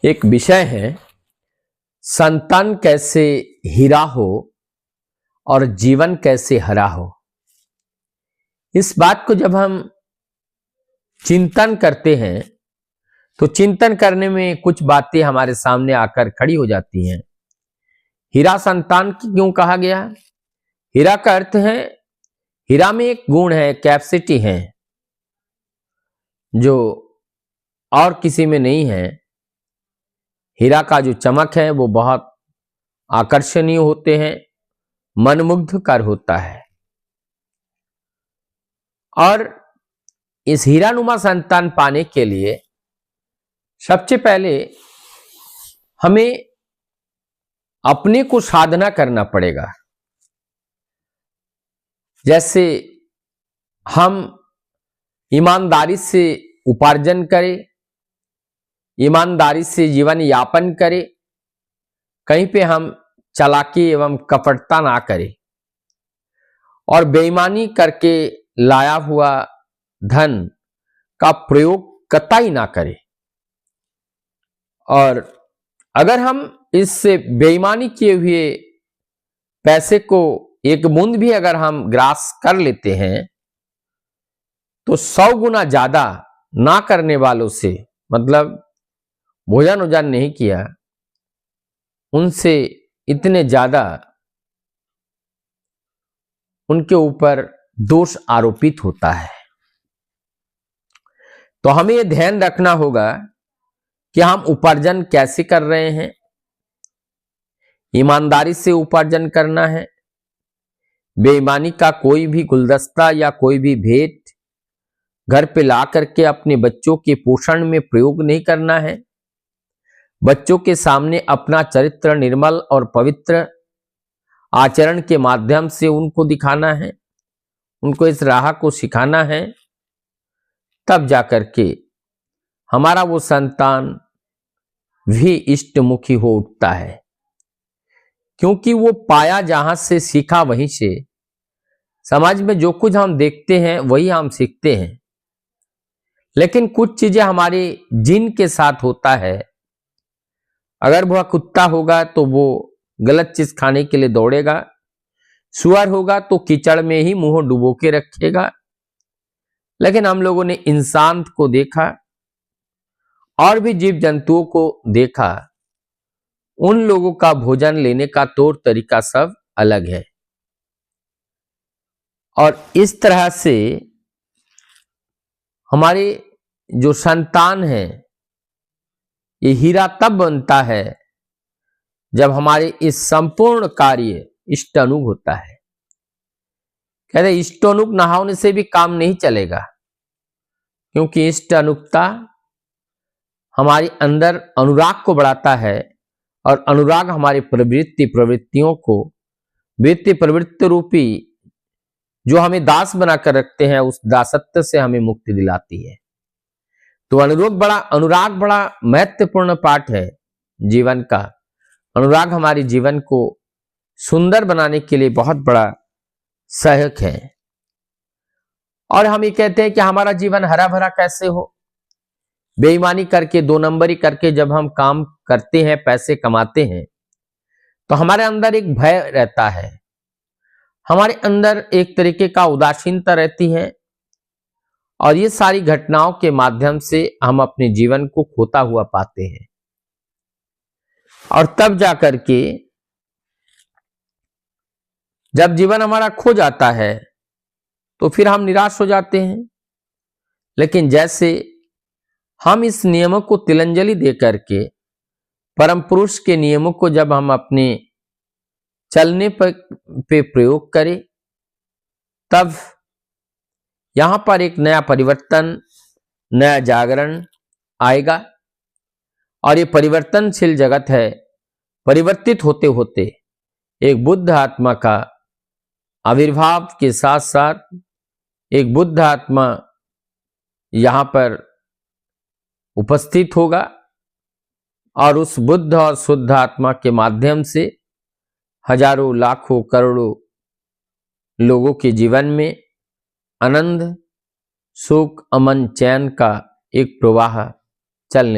एक विषय है, संतान कैसे हीरा हो और जीवन कैसे हरा हो। इस बात को जब हम चिंतन करते हैं तो चिंतन करने में कुछ बातें हमारे सामने आकर खड़ी हो जाती हैं। हीरा संतान की क्यों कहा गया? हीरा का अर्थ है, हीरा में एक गुण है, कैपेसिटी है, जो और किसी में नहीं है। हीरा का जो चमक है वो बहुत आकर्षणीय होते हैं, मनमुग्धकर होता है। और इस हीरानुमा संतान पाने के लिए सबसे पहले हमें अपने को साधना करना पड़ेगा। जैसे हम ईमानदारी से उपार्जन करें, ईमानदारी से जीवन यापन करें, कहीं पे हम चालाकी एवं कपटता ना करें और बेईमानी करके लाया हुआ धन का प्रयोग कतई ना करें। और अगर हम इससे बेईमानी किए हुए पैसे को एक बूंद भी अगर हम ग्रास कर लेते हैं तो 100 गुना ज्यादा ना करने वालों से, मतलब भोजन वोजन नहीं किया, उनसे इतने ज्यादा उनके ऊपर दोष आरोपित होता है। तो हमें यह ध्यान रखना होगा कि हम उपार्जन कैसे कर रहे हैं। ईमानदारी से उपार्जन करना है। बेईमानी का कोई भी गुलदस्ता या कोई भी भेंट घर पे ला करके अपने बच्चों के पोषण में प्रयोग नहीं करना है। बच्चों के सामने अपना चरित्र निर्मल और पवित्र आचरण के माध्यम से उनको दिखाना है, उनको इस राह को सिखाना है। तब जाकर के हमारा वो संतान भी इष्टमुखी हो उठता है, क्योंकि वो पाया जहां से सीखा वहीं से। समाज में जो कुछ हम देखते हैं वही हम सीखते हैं, लेकिन कुछ चीजें हमारे जीन के साथ होता है। अगर वह कुत्ता होगा तो वो गलत चीज खाने के लिए दौड़ेगा, सुअर होगा तो कीचड़ में ही मुंह डुबो के रखेगा। लेकिन हम लोगों ने इंसान को देखा और भी जीव जंतुओं को देखा, उन लोगों का भोजन लेने का तौर तरीका सब अलग है। और इस तरह से हमारे जो संतान है, ये हीरा तब बनता है जब हमारे इस संपूर्ण कार्य इष्टानुग होता है। कहते इष्टानुग ना होने से भी काम नहीं चलेगा, क्योंकि इष्टानुगता हमारे अंदर अनुराग को बढ़ाता है और अनुराग हमारे प्रवृत्तियों को, वृत्ति प्रवृत्ति रूपी जो हमें दास बनाकर रखते हैं, उस दासत्व से हमें मुक्ति दिलाती है। तो अनुराग बड़ा महत्वपूर्ण पाठ है जीवन का। अनुराग हमारे जीवन को सुंदर बनाने के लिए बहुत बड़ा सहायक है। और हम ये कहते हैं कि हमारा जीवन हरा भरा कैसे हो। बेईमानी करके, दो नंबरी करके जब हम काम करते हैं, पैसे कमाते हैं, तो हमारे अंदर एक भय रहता है, हमारे अंदर एक तरीके का उदासीनता रहती है। और ये सारी घटनाओं के माध्यम से हम अपने जीवन को खोता हुआ पाते हैं। और तब जाकर के जब जीवन हमारा खो जाता है तो फिर हम निराश हो जाते हैं। लेकिन जैसे हम इस नियमों को तिलांजलि दे करके, परम पुरुष के नियमों को जब हम अपने चलने पे प्रयोग करें, तब यहां पर एक नया परिवर्तन, नया जागरण आएगा। और ये परिवर्तनशील जगत है, परिवर्तित होते होते एक बुद्ध आत्मा का आविर्भाव के साथ साथ एक बुद्ध आत्मा यहां पर उपस्थित होगा। और उस बुद्ध और शुद्ध आत्मा के माध्यम से हजारों, लाखों, करोड़ों लोगों के जीवन में आनंद, सुख, अमन, चैन का एक प्रवाह चलने